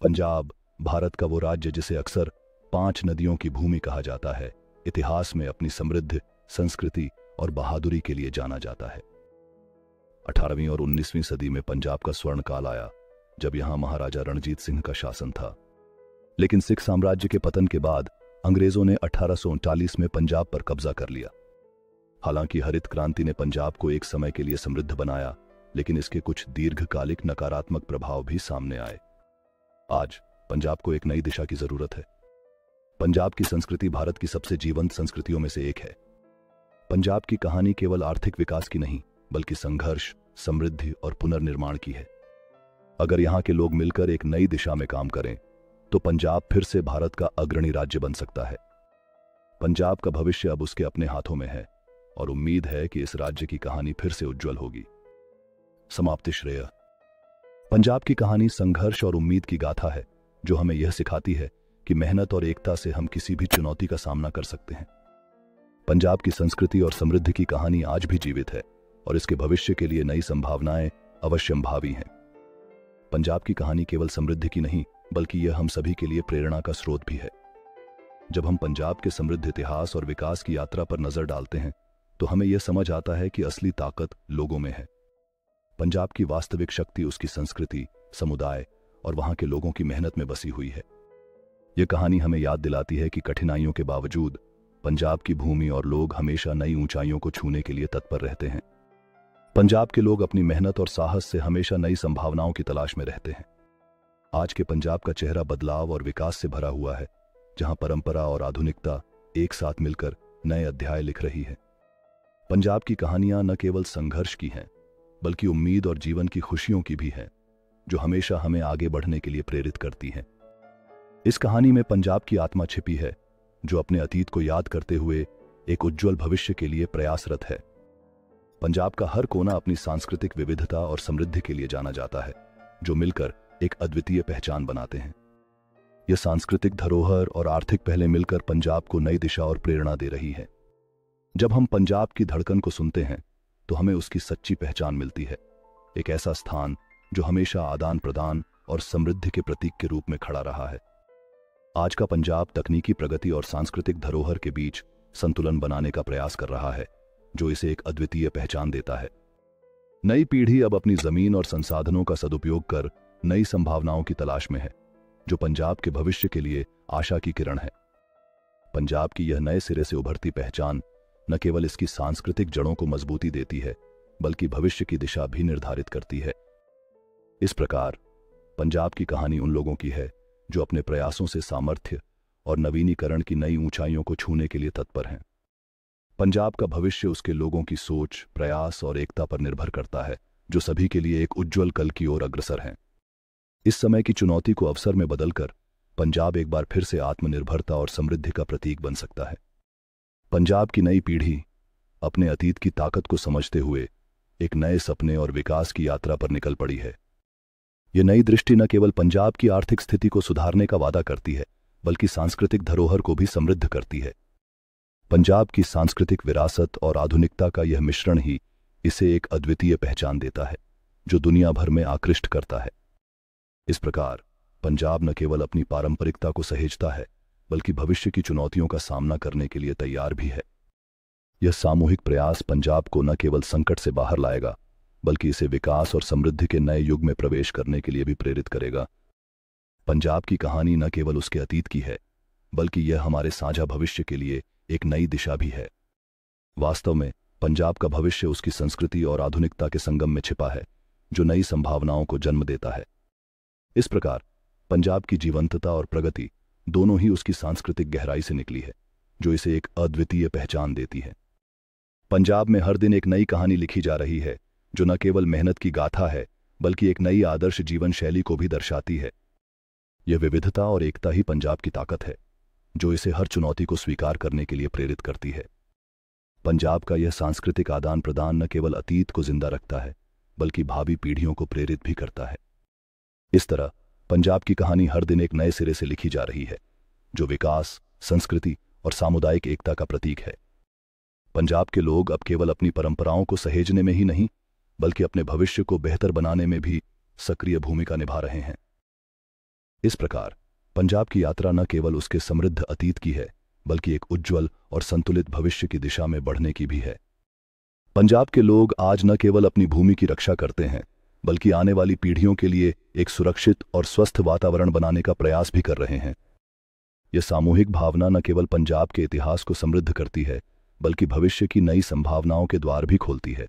पंजाब भारत का वो राज्य जिसे अक्सर 5 नदियों की भूमि कहा जाता है, इतिहास में अपनी समृद्ध संस्कृति और बहादुरी के लिए जाना जाता है। 18वीं और 19वीं सदी में पंजाब का स्वर्ण काल आया, जब यहां महाराजा रणजीत सिंह का शासन था। लेकिन सिख साम्राज्य के पतन के बाद अंग्रेजों ने 1839 में पंजाब पर कब्जा कर लिया। हालांकि हरित क्रांति ने पंजाब को एक समय के लिए समृद्ध बनाया, लेकिन इसके कुछ दीर्घकालिक नकारात्मक प्रभाव भी सामने आए। आज पंजाब को एक नई दिशा की जरूरत है। पंजाब की संस्कृति भारत की सबसे जीवंत संस्कृतियों में से एक है। पंजाब की कहानी केवल आर्थिक विकास की नहीं, बल्कि संघर्ष, समृद्धि और पुनर्निर्माण की है। अगर यहां के लोग मिलकर एक नई दिशा में काम करें, तो पंजाब फिर से भारत का अग्रणी राज्य बन सकता है। पंजाब का भविष्य अब उसके अपने हाथों में है, और उम्मीद है कि इस राज्य की कहानी फिर से उज्जवल होगी। समाप्ति श्रेय। पंजाब की कहानी संघर्ष और उम्मीद की गाथा है, जो हमें यह सिखाती है कि मेहनत और एकता से हम किसी भी चुनौती का सामना कर सकते हैं। पंजाब की संस्कृति और समृद्धि की कहानी आज भी जीवित है, और इसके भविष्य के लिए नई संभावनाएं अवश्यंभावी हैं। पंजाब की कहानी केवल समृद्धि की नहीं, बल्कि यह हम सभी के लिए प्रेरणा का स्रोत भी है। जब हम पंजाब के समृद्ध इतिहास और विकास की यात्रा पर नजर डालते हैं, तो हमें यह समझ आता है कि असली ताकत लोगों में है। पंजाब की वास्तविक शक्ति उसकी संस्कृति, समुदाय और वहां के लोगों की मेहनत में बसी हुई है। यह कहानी हमें याद दिलाती है कि कठिनाइयों के बावजूद पंजाब की भूमि और लोग हमेशा नई ऊंचाइयों को छूने के लिए तत्पर रहते हैं। पंजाब के लोग अपनी मेहनत और साहस से हमेशा नई संभावनाओं की तलाश में रहते हैं। आज के पंजाब का चेहरा बदलाव और विकास से भरा हुआ है, जहां परंपरा और आधुनिकता एक साथ मिलकर नए अध्याय लिख रही है। पंजाब की कहानियां न केवल संघर्ष की हैं, बल्कि उम्मीद और जीवन की खुशियों की भी हैं, जो हमेशा हमें आगे बढ़ने के लिए प्रेरित करती हैं। इस कहानी में पंजाब की आत्मा छिपी है, जो अपने अतीत को याद करते हुए एक उज्जवल भविष्य के लिए प्रयासरत है। पंजाब का हर कोना अपनी सांस्कृतिक विविधता और समृद्धि के लिए जाना जाता है, जो मिलकर एक अद्वितीय पहचान बनाते हैं। यह सांस्कृतिक धरोहर और आर्थिक पहले मिलकर पंजाब को नई दिशा और प्रेरणा दे रही है। जब हम पंजाब की धड़कन को सुनते हैं, तो हमें उसकी सच्ची पहचान मिलती है। एक ऐसा स्थान जो हमेशा आदान प्रदान और समृद्धि के प्रतीक के रूप में खड़ा रहा है। आज का पंजाब तकनीकी प्रगति और सांस्कृतिक धरोहर के बीच संतुलन बनाने का प्रयास कर रहा है, जो इसे एक अद्वितीय पहचान देता है। नई पीढ़ी अब अपनी जमीन और संसाधनों का सदुपयोग कर नई संभावनाओं की तलाश में है, जो पंजाब के भविष्य के लिए आशा की किरण है। पंजाब की यह नए सिरे से उभरती पहचान न केवल इसकी सांस्कृतिक जड़ों को मजबूती देती है, बल्कि भविष्य की दिशा भी निर्धारित करती है। इस प्रकार पंजाब की कहानी उन लोगों की है जो अपने प्रयासों से सामर्थ्य और नवीनीकरण की नई ऊंचाइयों को छूने के लिए तत्पर हैं। पंजाब का भविष्य उसके लोगों की सोच, प्रयास और एकता पर निर्भर करता है, जो सभी के लिए एक उज्जवल कल की ओर अग्रसर हैं। इस समय की चुनौती को अवसर में बदलकर पंजाब एक बार फिर से आत्मनिर्भरता और समृद्धि का प्रतीक बन सकता है। पंजाब की नई पीढ़ी अपने अतीत की ताकत को समझते हुए एक नए सपने और विकास की यात्रा पर निकल पड़ी है। यह नई दृष्टि न केवल पंजाब की आर्थिक स्थिति को सुधारने का वादा करती है, बल्कि सांस्कृतिक धरोहर को भी समृद्ध करती है। पंजाब की सांस्कृतिक विरासत और आधुनिकता का यह मिश्रण ही इसे एक अद्वितीय पहचान देता है, जो दुनिया भर में आकृष्ट करता है। इस प्रकार पंजाब न केवल अपनी पारंपरिकता को सहेजता है, बल्कि भविष्य की चुनौतियों का सामना करने के लिए तैयार भी है। यह सामूहिक प्रयास पंजाब को न केवल संकट से बाहर लाएगा, बल्कि इसे विकास और समृद्धि के नए युग में प्रवेश करने के लिए भी प्रेरित करेगा। पंजाब की कहानी न केवल उसके अतीत की है, बल्कि यह हमारे साझा भविष्य के लिए एक नई दिशा भी है। वास्तव में पंजाब का भविष्य उसकी संस्कृति और आधुनिकता के संगम में छिपा है, जो नई संभावनाओं को जन्म देता है। इस प्रकार पंजाब की जीवंतता और प्रगति दोनों ही उसकी सांस्कृतिक गहराई से निकली है, जो इसे एक अद्वितीय पहचान देती है। पंजाब में हर दिन एक नई कहानी लिखी जा रही है, जो न केवल मेहनत की गाथा है, बल्कि एक नई आदर्श जीवन शैली को भी दर्शाती है। यह विविधता और एकता ही पंजाब की ताकत है, जो इसे हर चुनौती को स्वीकार करने के लिए प्रेरित करती है। पंजाब का यह सांस्कृतिक आदान प्रदान न केवल अतीत को जिंदा रखता है, बल्कि भावी पीढ़ियों को प्रेरित भी करता है। इस तरह पंजाब की कहानी हर दिन एक नए सिरे से लिखी जा रही है, जो विकास, संस्कृति और सामुदायिक एकता का प्रतीक है। पंजाब के लोग अब केवल अपनी परंपराओं को सहेजने में ही नहीं, बल्कि अपने भविष्य को बेहतर बनाने में भी सक्रिय भूमिका निभा रहे हैं। इस प्रकार पंजाब की यात्रा न केवल उसके समृद्ध अतीत की है, बल्कि एक उज्ज्वल और संतुलित भविष्य की दिशा में बढ़ने की भी है। पंजाब के लोग आज न केवल अपनी भूमि की रक्षा करते हैं, बल्कि आने वाली पीढ़ियों के लिए एक सुरक्षित और स्वस्थ वातावरण बनाने का प्रयास भी कर रहे हैं। यह सामूहिक भावना न केवल पंजाब के इतिहास को समृद्ध करती है, बल्कि भविष्य की नई संभावनाओं के द्वार भी खोलती है।